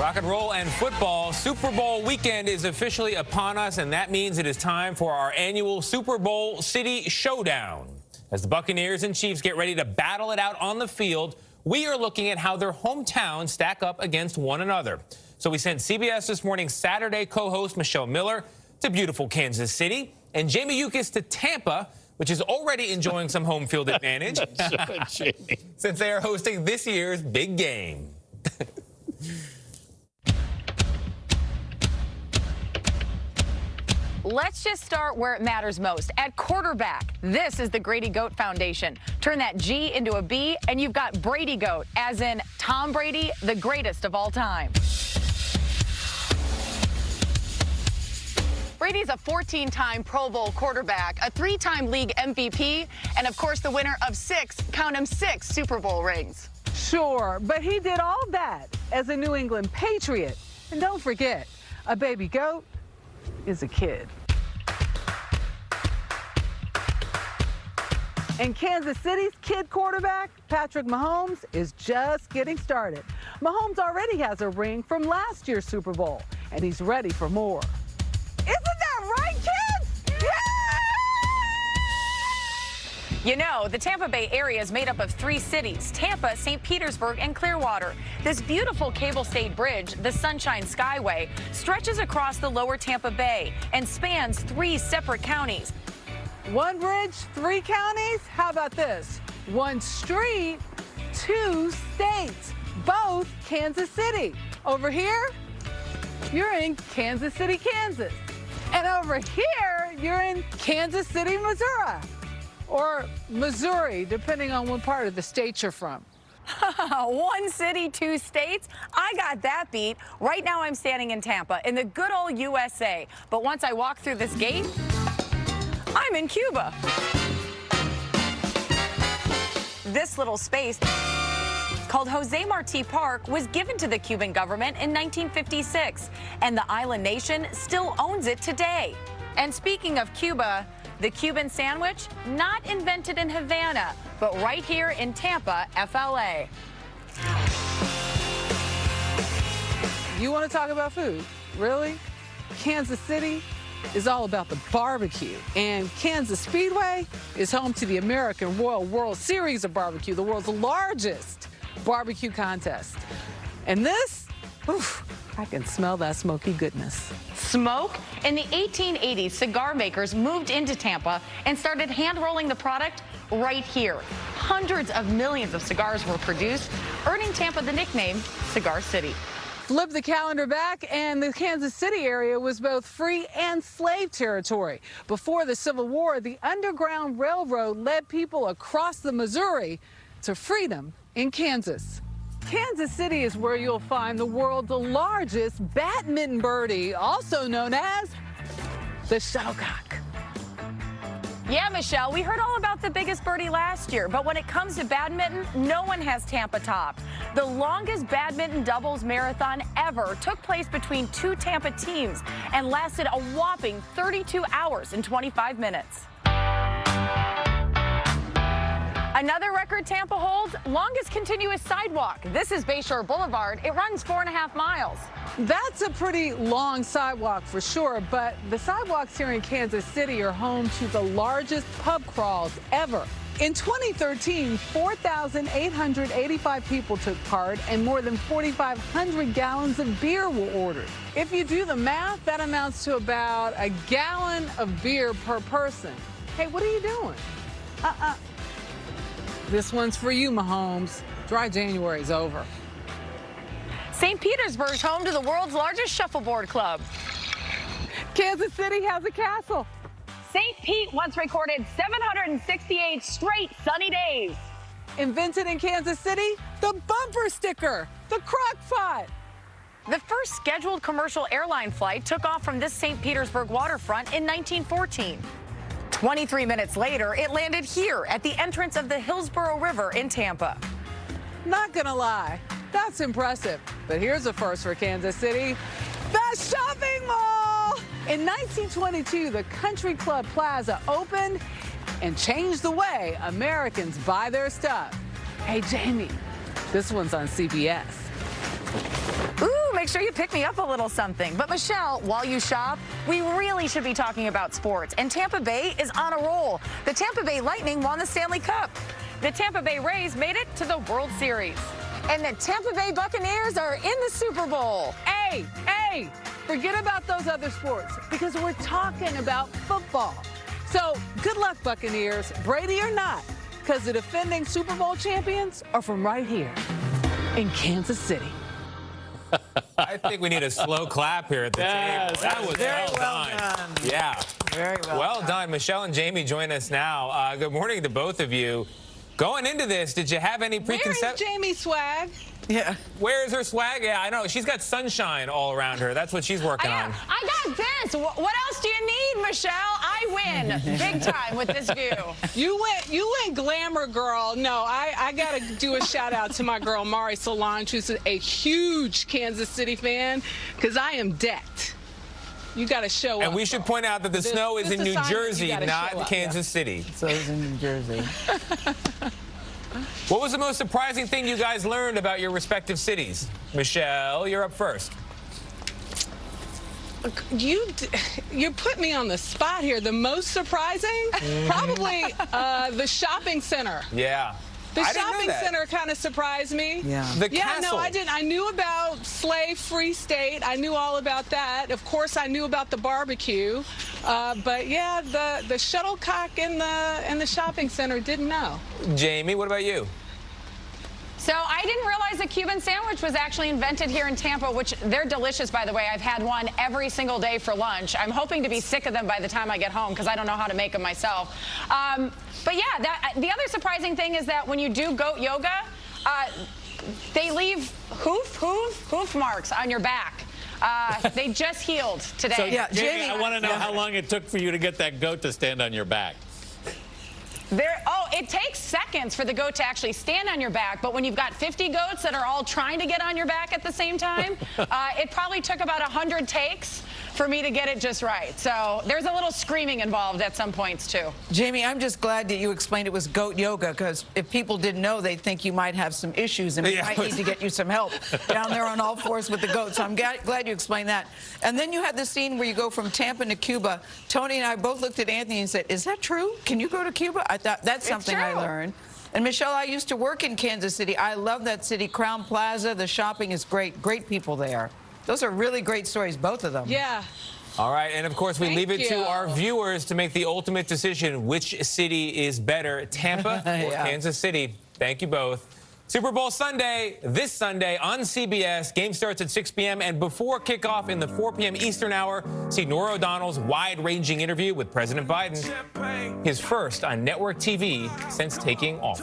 Rock and roll and football. Super Bowl weekend is officially upon us, and that means it is time for our annual Super Bowl City Showdown. As the Buccaneers and Chiefs get ready to battle it out on the field, we are looking at how their hometowns stack up against one another. So we sent CBS This Morning Saturday co-host Michelle Miller to beautiful Kansas City and Jammie Yuccas to Tampa, which is already enjoying some home field advantage since they are hosting this year's big game. Let's just start where it matters most, at quarterback. This is the Grady Goat Foundation. Turn that G into a B, and you've got Brady Goat, as in Tom Brady, the greatest of all time. Brady's a 14-time Pro Bowl quarterback, a 3-time league MVP, and of course the winner of 6, count 'em 6 Super Bowl rings. Sure, but he did all that as a New England Patriot. And don't forget, a baby goat is a kid. And Kansas City's kid quarterback, Patrick Mahomes, is just getting started. Mahomes already has a ring from last year's Super Bowl, and he's ready for more. Isn't that right, kids? Yeah! You know, the Tampa Bay area is made up of 3 cities, Tampa, St. Petersburg, and Clearwater. This beautiful cable-stayed bridge, the Sunshine Skyway, stretches across the lower Tampa Bay and spans 3 separate counties. 1 bridge, 3 counties? How about this? 1 street, 2 states, both Kansas City. Over here, you're in Kansas City, Kansas. And over here, you're in Kansas City, Missouri. Or Missouri, depending on what part of the state you're from. 1 city, 2 states? I got that beat. Right now I'm standing in Tampa, in the good old USA. But once I walk through this gate, I'm in Cuba. This little space, called Jose Marti Park, was given to the Cuban government in 1956, and the island nation still owns it today. And speaking of Cuba, the Cuban sandwich, not invented in Havana, but right here in Tampa, FLA. You want to talk about food? Really? Kansas City is all about the barbecue, and Kansas Speedway is home to the American Royal World Series of Barbecue, the world's largest barbecue contest. And this, oof, I can smell that smoky goodness. Smoke? In the 1880s, cigar makers moved into Tampa and started hand-rolling the product right here. Hundreds of millions of cigars were produced, earning Tampa the nickname Cigar City. Flip the calendar back, and the Kansas City area was both free and slave territory. Before the Civil War, the Underground Railroad led people across the Missouri to freedom in Kansas. Kansas City is where you'll find the world's largest badminton birdie, also known as the shuttlecock. Yeah, Michelle, we heard all about the biggest birdie last year, but when it comes to badminton, no one has Tampa topped. The longest badminton doubles marathon ever took place between 2 Tampa teams and lasted a whopping 32 hours and 25 minutes. Another record Tampa holds, longest continuous sidewalk. This is Bayshore Boulevard. It runs 4.5 miles. That's a pretty long sidewalk for sure, but the sidewalks here in Kansas City are home to the largest pub crawls ever. In 2013, 4,885 people took part and more than 4,500 gallons of beer were ordered. If you do the math, that amounts to about a gallon of beer per person. Hey, what are you doing? This one's for you, Mahomes. Dry January's over. St. Petersburg's home to the world's largest shuffleboard club. Kansas City has a castle. St. Pete once recorded 768 straight sunny days. Invented in Kansas City, the bumper sticker, the crock pot. The first scheduled commercial airline flight took off from this St. Petersburg waterfront in 1914. 23 minutes later, it landed here at the entrance of the Hillsborough River in Tampa. Not gonna lie, that's impressive. But here's a first for Kansas City, the shopping mall. In 1922, the Country Club Plaza opened and changed the way Americans buy their stuff. Hey, Jammie, this one's on CBS. Ooh, Make sure you pick me up a little something. But Michelle, while you shop, we really should be talking about sports. And Tampa Bay is on a roll. The Tampa Bay Lightning won the Stanley Cup. The Tampa Bay Rays made it to the World Series. And the Tampa Bay Buccaneers are in the Super Bowl. Hey, forget about those other sports because we're talking about football. So good luck, Buccaneers, Brady or not, because the defending Super Bowl champions are from right here in Kansas City. I think we need a slow clap here at the table. That was very well done. Yeah. Very Well done. Michelle and Jammie join us now. Good morning to both of you. Going into this, did you have any preconceptions? Where is Jammie's swag? Yeah. Where is her swag? Yeah, I know. She's got sunshine all around her. That's what she's working on. I got this. What else do you need, Michelle? I win big time with this view. You went glamour girl. No, I got to do a shout out to my girl, Mari Solange, who's a huge Kansas City fan, because I am decked. You got to show up. And we should point out that the snow is in New Jersey, not Kansas City. So it's in New Jersey. What was the most surprising thing you guys learned about your respective cities? Michelle, you're up first. You put me on the spot here. The most surprising? Probably the shopping center. Yeah. The I didn't know shopping that. center kind of surprised me. Yeah. The Yeah, castle. no, I didn't. I knew about slave-free state. I knew all about that. Of course, I knew about the barbecue. But yeah, the shuttlecock in the shopping center didn't know. Jammie, what about you? So I didn't realize the Cuban sandwich was actually invented here in Tampa, which they're delicious, by the way. I've had one every single day for lunch. I'm hoping to be sick of them by the time I get home because I don't know how to make them myself. But yeah, the other surprising thing is that when you do goat yoga, they leave hoof marks on your back. They just healed today. So, Yeah, Jammie, Jamie, I want to know how long it took for you to get that goat to stand on your back. It takes seconds for the goat to actually stand on your back, but when you've got 50 goats that are all trying to get on your back at the same time, it probably took about 100 takes for me to get it just right. So there's a little screaming involved at some points, too. Jamie, I'm just glad that you explained it was goat yoga, because if people didn't know, they'd think you might have some issues and we might need to get you some help down there on all fours with the goat. So I'm glad you explained that. And then you had the scene where you go from Tampa to Cuba. Tony and I both looked at Anthony and said, is that true? Can you go to Cuba? I thought that's something I learned. And Michelle, I used to work in Kansas City. I love that city. Crown Plaza, the shopping is great. Great people there. Those are really great stories, both of them. Yeah. All right, and of course, we Thank leave it to you. our viewers to make the ultimate decision which city is better, Tampa or Yeah. Kansas City. Thank you both. Super Bowl Sunday, this Sunday on CBS. Game starts at 6 p.m. And before kickoff in the 4 p.m. Eastern hour, see Norah O'Donnell's wide-ranging interview with President Biden. His first on network TV since taking office.